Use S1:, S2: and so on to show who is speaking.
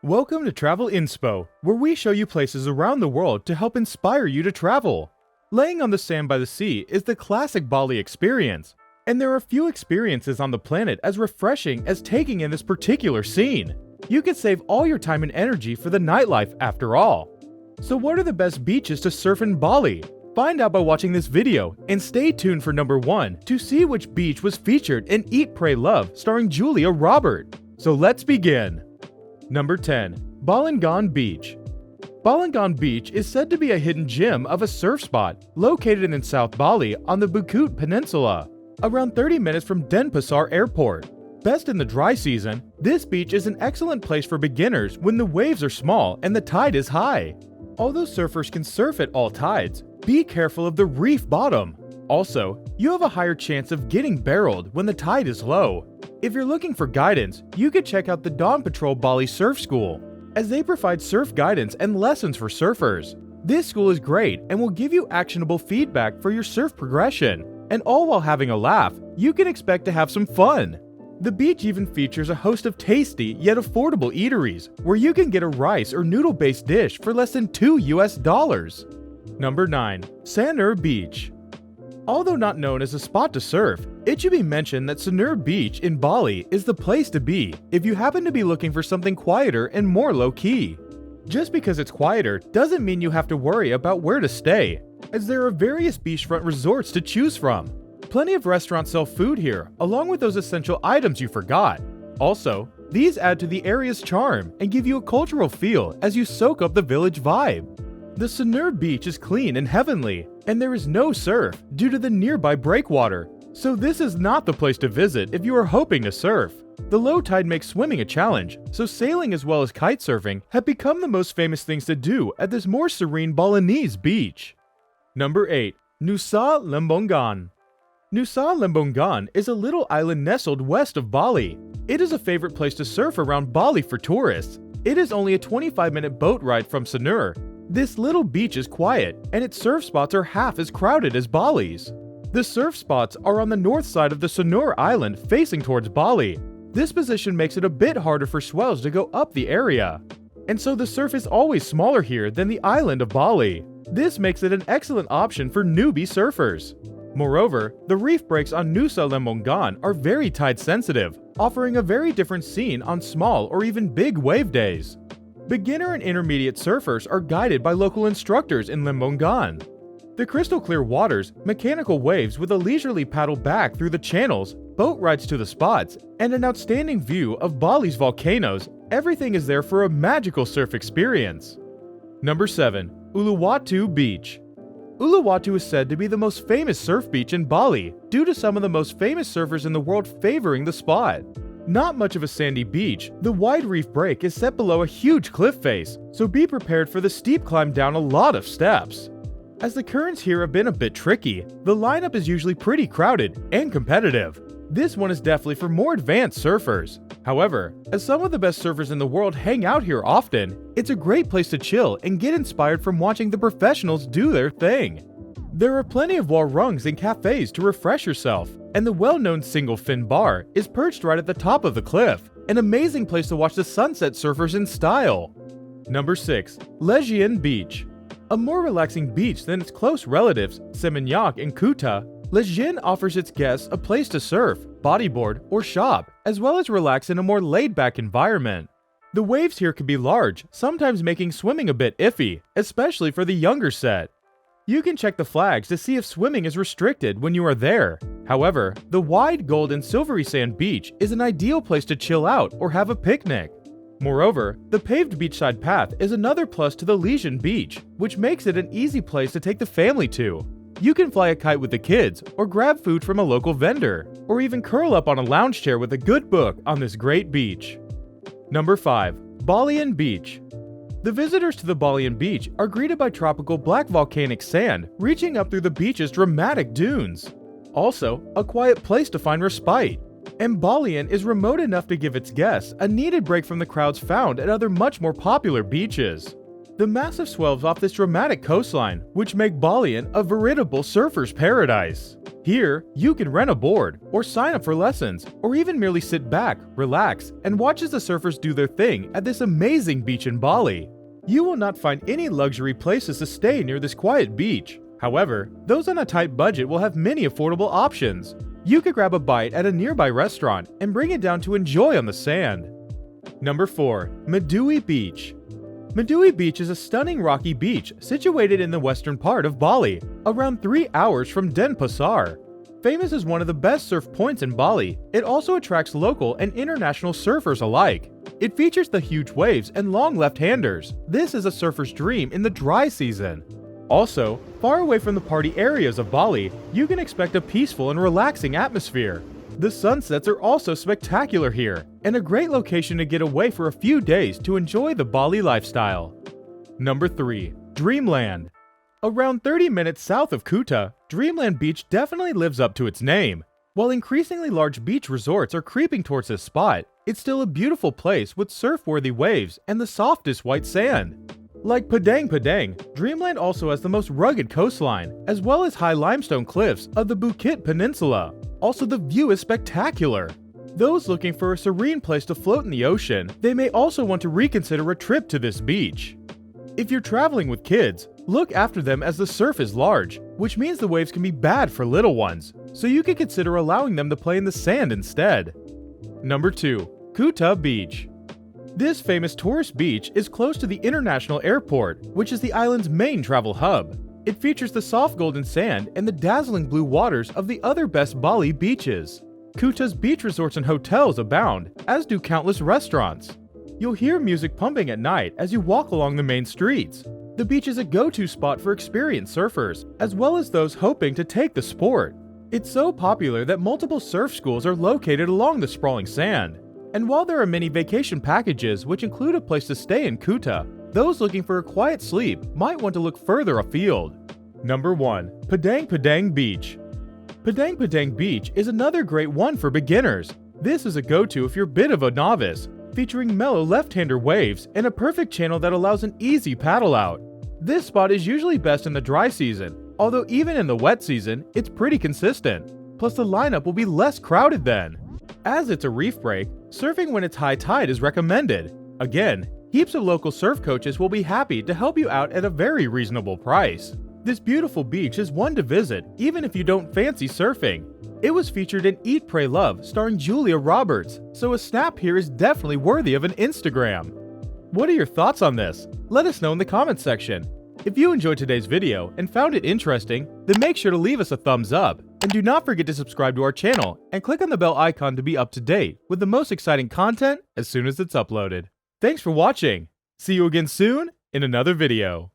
S1: Welcome to Travel Inspo, where we show you places around the world to help inspire you to travel. Laying on the sand by the sea is the classic Bali experience, and there are few experiences on the planet as refreshing as taking in this particular scene. You could save all your time and energy for the nightlife after all. So what are the best beaches to surf in Bali? Find out by watching this video, and stay tuned for number 1 to see which beach was featured in Eat, Pray, Love starring Julia Robert. So let's begin. Number 10. Balong Beach. Balong Beach is said to be a hidden gem of a surf spot located in South Bali on the Bukit Peninsula, around 30 minutes from Denpasar Airport. Best in the dry season, this beach is an excellent place for beginners when the waves are small and the tide is high. Although surfers can surf at all tides, be careful of the reef bottom. Also, you have a higher chance of getting barreled when the tide is low. If you're looking for guidance, you could check out the Dawn Patrol Bali Surf School, as they provide surf guidance and lessons for surfers. This school is great and will give you actionable feedback for your surf progression, and all while having a laugh, you can expect to have some fun. The beach even features a host of tasty yet affordable eateries, where you can get a rice or noodle-based dish for less than $2. Number 9. Sanur Beach. Although not known as a spot to surf, it should be mentioned that Sanur Beach in Bali is the place to be if you happen to be looking for something quieter and more low-key. Just because it's quieter doesn't mean you have to worry about where to stay, as there are various beachfront resorts to choose from. Plenty of restaurants sell food here, along with those essential items you forgot. Also, these add to the area's charm and give you a cultural feel as you soak up the village vibe. The Sanur Beach is clean and heavenly, and there is no surf due to the nearby breakwater, so this is not the place to visit if you are hoping to surf. The low tide makes swimming a challenge, so sailing as well as kite surfing have become the most famous things to do at this more serene Balinese beach. Number 8. Nusa Lembongan. Nusa Lembongan is a little island nestled west of Bali. It is a favorite place to surf around Bali for tourists. It is only a 25-minute boat ride from Sanur. This little beach is quiet, and its surf spots are half as crowded as Bali's. The surf spots are on the north side of the Sanur island facing towards Bali. This position makes it a bit harder for swells to go up the area, and so the surf is always smaller here than the island of Bali. This makes it an excellent option for newbie surfers. Moreover, the reef breaks on Nusa Lembongan are very tide sensitive, offering a very different scene on small or even big wave days. Beginner and intermediate surfers are guided by local instructors in Lembongan. The crystal clear waters, mechanical waves with a leisurely paddle back through the channels, boat rides to the spots, and an outstanding view of Bali's volcanoes, everything is there for a magical surf experience. Number 7. Uluwatu Beach. Uluwatu is said to be the most famous surf beach in Bali due to some of the most famous surfers in the world favoring the spot. Not much of a sandy beach, the wide reef break is set below a huge cliff face, so be prepared for the steep climb down a lot of steps. As the currents here have been a bit tricky, the lineup is usually pretty crowded and competitive. This one is definitely for more advanced surfers. However, as some of the best surfers in the world hang out here often, it's a great place to chill and get inspired from watching the professionals do their thing. There are plenty of warungs and cafes to refresh yourself, and the well-known single fin bar is perched right at the top of the cliff, an amazing place to watch the sunset surfers in style. Number 6. Balian Beach. A more relaxing beach than its close relatives, Seminyak and Kuta, Balian offers its guests a place to surf, bodyboard, or shop, as well as relax in a more laid-back environment. The waves here can be large, sometimes making swimming a bit iffy, especially for the younger set. You can check the flags to see if swimming is restricted when you are there. However, the wide gold and silvery sand beach is an ideal place to chill out or have a picnic. Moreover, the paved beachside path is another plus to the Balian Beach, which makes it an easy place to take the family to. You can fly a kite with the kids, or grab food from a local vendor, or even curl up on a lounge chair with a good book on this great beach. Number 5. Balian Beach. The visitors to the Balian Beach are greeted by tropical black volcanic sand reaching up through the beach's dramatic dunes. Also, a quiet place to find respite. And Balian is remote enough to give its guests a needed break from the crowds found at other much more popular beaches. The massive swells off this dramatic coastline, which make Balian a veritable surfer's paradise. Here, you can rent a board, or sign up for lessons, or even merely sit back, relax, and watch as the surfers do their thing at this amazing beach in Bali. You will not find any luxury places to stay near this quiet beach. However, those on a tight budget will have many affordable options. You could grab a bite at a nearby restaurant and bring it down to enjoy on the sand. Number 4. Madui Beach. Madui Beach is a stunning rocky beach situated in the western part of Bali, around 3 hours from Denpasar. Famous as one of the best surf points in Bali, it also attracts local and international surfers alike. It features the huge waves and long left-handers. This is a surfer's dream in the dry season. Also, far away from the party areas of Bali, you can expect a peaceful and relaxing atmosphere. The sunsets are also spectacular here, and a great location to get away for a few days to enjoy the Bali lifestyle. Number 3. Dreamland. Around 30 minutes south of Kuta, Dreamland Beach definitely lives up to its name. While increasingly large beach resorts are creeping towards this spot, it's still a beautiful place with surf-worthy waves and the softest white sand. Like Padang, Dreamland also has the most rugged coastline, as well as high limestone cliffs of the Bukit Peninsula. Also, the view is spectacular. Those looking for a serene place to float in the ocean, they may also want to reconsider a trip to this beach. If you're traveling with kids, look after them as the surf is large, which means the waves can be bad for little ones, so you can consider allowing them to play in the sand instead. Number 2. Kuta Beach. This famous tourist beach is close to the international airport, which is the island's main travel hub. It features the soft golden sand and the dazzling blue waters of the other best Bali beaches. Kuta's beach resorts and hotels abound, as do countless restaurants. You'll hear music pumping at night as you walk along the main streets. The beach is a go-to spot for experienced surfers, as well as those hoping to take the sport. It's so popular that multiple surf schools are located along the sprawling sand. And while there are many vacation packages which include a place to stay in Kuta, those looking for a quiet sleep might want to look further afield. Number 1. Padang Beach. Padang Beach is another great one for beginners. This is a go-to if you're a bit of a novice, featuring mellow left-hander waves and a perfect channel that allows an easy paddle out. This spot is usually best in the dry season, although even in the wet season, it's pretty consistent. Plus the lineup will be less crowded then. As it's a reef break, surfing when it's high tide is recommended. Again, heaps of local surf coaches will be happy to help you out at a very reasonable price. This beautiful beach is one to visit even if you don't fancy surfing. It was featured in Eat, Pray, Love starring Julia Roberts, so a snap here is definitely worthy of an Instagram. What are your thoughts on this? Let us know in the comments section. If you enjoyed today's video and found it interesting, then make sure to leave us a thumbs up. And do not forget to subscribe to our channel and click on the bell icon to be up to date with the most exciting content as soon as it's uploaded. Thanks for watching. See you again soon in another video.